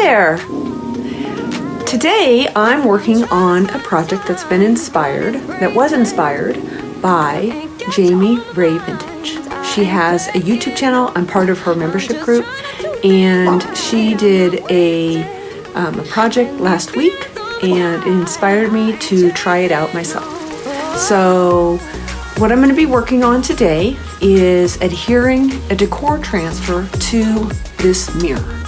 there! Today I'm working on a project that was inspired by jamirayvintage. She has a YouTube channel. I'm part of her membership group, and she did a project last week, and it inspired me to try it out myself. So what I'm going to be working on today is adhering a decor transfer to this mirror.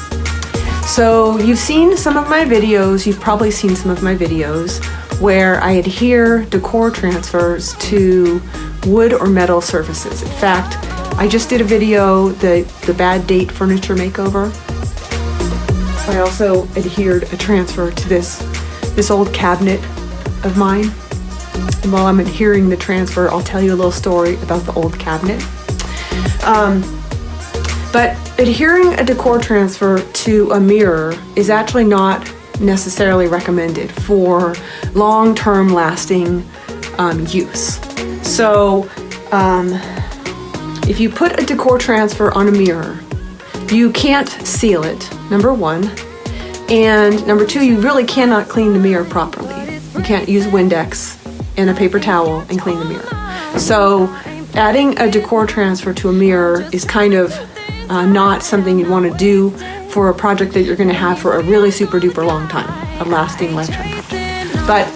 So you've seen some of my videos, you've probably seen some of my videos where I adhere decor transfers to wood or metal surfaces. In fact, I just did a video, the bad date furniture makeover. I also adhered a transfer to this old cabinet of mine. And while I'm adhering the transfer, I'll tell you a little story about the old cabinet. But adhering a decor transfer to a mirror is actually not necessarily recommended for long-term lasting use. So if you put a decor transfer on a mirror, you can't seal it, number one. And number two, you really cannot clean the mirror properly. You can't use Windex and a paper towel and clean the mirror. So adding a decor transfer to a mirror is kind of not something you'd want to do for a project that you're going to have for a really super duper long time, a lasting lifetime project. But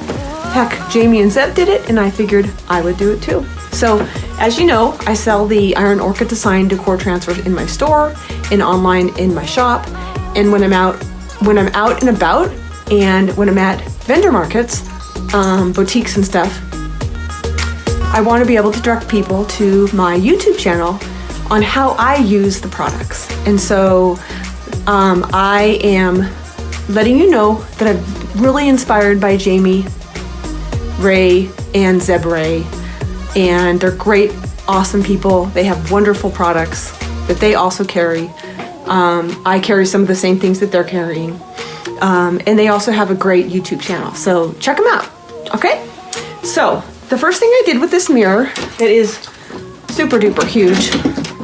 heck, Jamie and Zeb did it, and I figured I would do it too. So as you know, I sell the Iron Orchid Design decor transfers in my store and online in my shop. And when I'm out and about, and when I'm at vendor markets, boutiques and stuff, I want to be able to direct people to my YouTube channel on how I use the products. And so I am letting you know that I'm really inspired by Jamie, Ray, and Zeb Ray, and they're great, awesome people. They have wonderful products that they also carry. I carry some of the same things that they're carrying. And they also have a great YouTube channel, so check them out, okay? So the first thing I did with this mirror, it is super duper huge.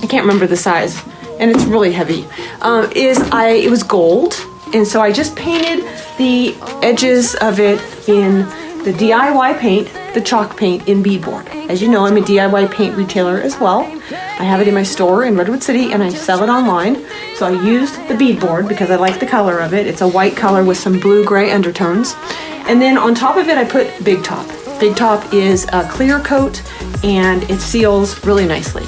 I can't remember the size, and it's really heavy, it was gold, and so I just painted the edges of it in the DIY paint, the chalk paint in beadboard. As you know, I'm a DIY paint retailer as well. I have it in my store in Redwood City, and I sell it online. So I used the beadboard because I like the color of it. It's a white color with some blue-gray undertones. And then on top of it, I put Big Top. Big Top is a clear coat, and it seals really nicely.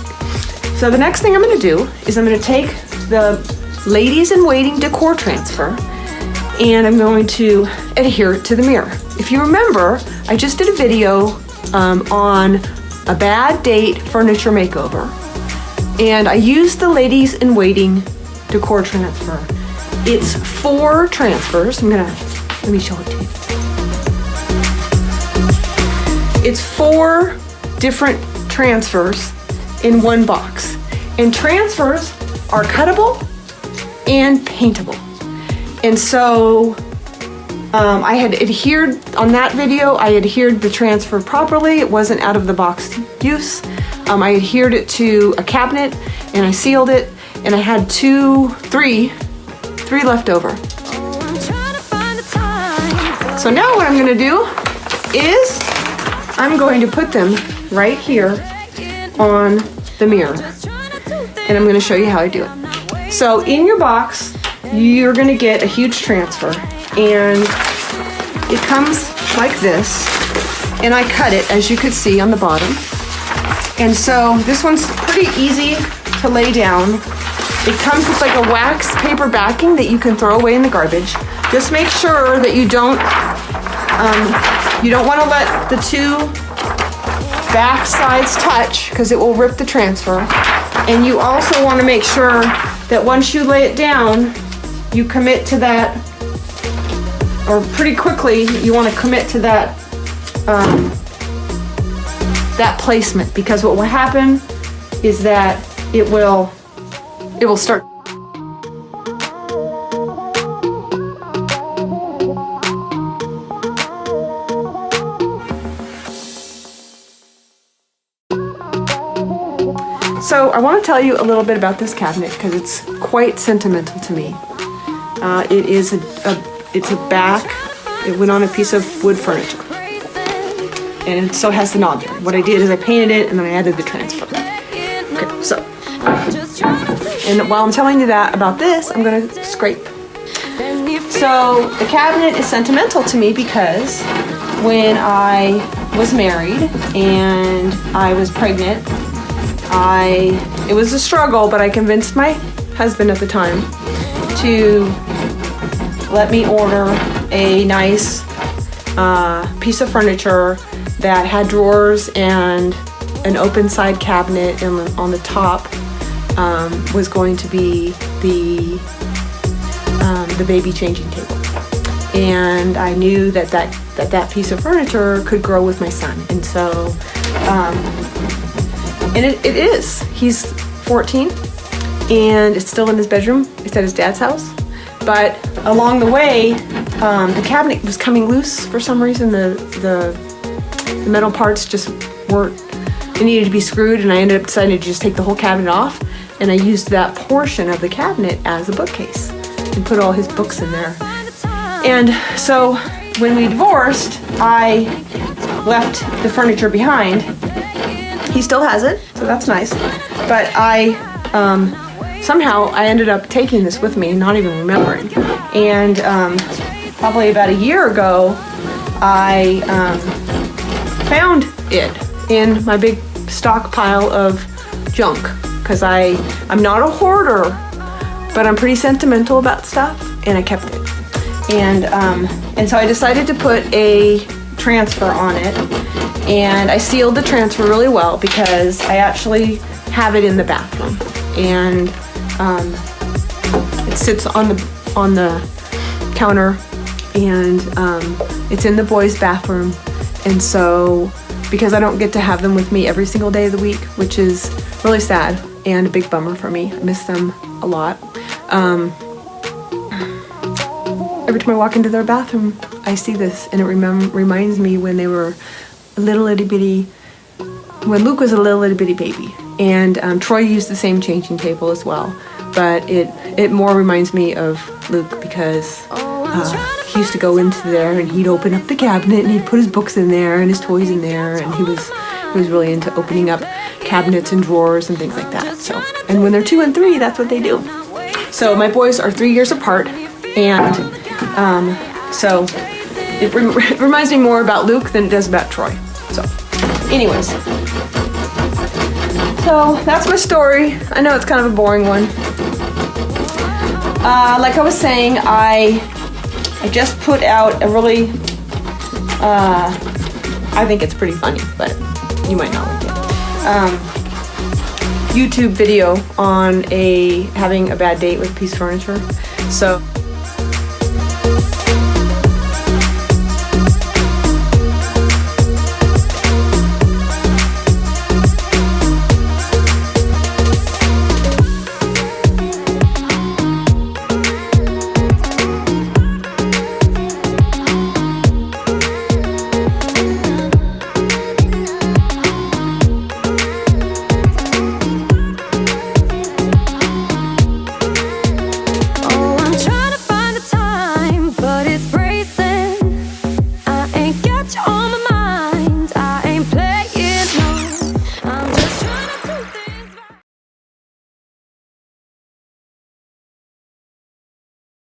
So the next thing I'm going to do is I'm going to take the Ladies in Waiting decor transfer, and I'm going to adhere it to the mirror. If you remember, I just did a video on a bad date furniture makeover, and I used the Ladies in Waiting decor transfer. It's 4 transfers. Let me show it to you. It's 4 different transfers in one box. And transfers are cuttable and paintable. And so I had adhered, on that video, I adhered the transfer properly. It wasn't out of the box use. I adhered it to a cabinet, and I sealed it, and I had 3 left over. So now what I'm gonna do is I'm going to put them right here on the mirror, and I'm gonna show you how I do it. So in your box, you're gonna get a huge transfer, and it comes like this, and I cut it, as you could see on the bottom. And so this one's pretty easy to lay down. It comes with like a wax paper backing that you can throw away in the garbage. Just make sure that you don't want to let the 2 back sides touch, because it will rip the transfer. And you also want to make sure that once you lay it down, you commit to that, or pretty quickly, you want to commit to that that placement, because what will happen is that it will start. So I want to tell you a little bit about this cabinet because it's quite sentimental to me. It's a back. It went on a piece of wood furniture, and it still has the knob there. What I did is I painted it and then I added the transfer. Okay, so, and while I'm telling you that about this, I'm gonna scrape. So the cabinet is sentimental to me because when I was married and I was pregnant, it was a struggle, but I convinced my husband at the time to let me order a nice piece of furniture that had drawers and an open side cabinet, and on the top was going to be the baby changing table. And I knew that piece of furniture could grow with my son, and so and it is. He's 14 and it's still in his bedroom. It's at his dad's house. But along the way, the cabinet was coming loose for some reason. The metal parts just weren't, it needed to be screwed, and I ended up deciding to just take the whole cabinet off, and I used that portion of the cabinet as a bookcase and put all his books in there. And so when we divorced, I left the furniture behind. He still has it, so that's nice. But somehow I ended up taking this with me, not even remembering. And probably about a year ago, I found it in my big stockpile of junk, because I'm not a hoarder, but I'm pretty sentimental about stuff, and I kept it. And so I decided to put a transfer on it, and I sealed the transfer really well because I actually have it in the bathroom, and it sits on the counter, and it's in the boys' bathroom. And so because I don't get to have them with me every single day of the week, which is really sad and a big bummer for me, I miss them a lot. Every time I walk into their bathroom, I see this, and it reminds me when they were when Luke was a little itty bitty baby. And Troy used the same changing table as well, but it more reminds me of Luke because he used to go into there and he'd open up the cabinet and he'd put his books in there and his toys in there, and he was really into opening up cabinets and drawers and things like that. So, and when they're 2 and 3, that's what they do. So my boys are 3 years apart, and so it reminds me more about Luke than it does about Troy. So anyways, so that's my story. I know it's kind of a boring one. Like I was saying, I just put out a really, I think it's pretty funny, but you might not like it, YouTube video on having a bad date with a piece of furniture. So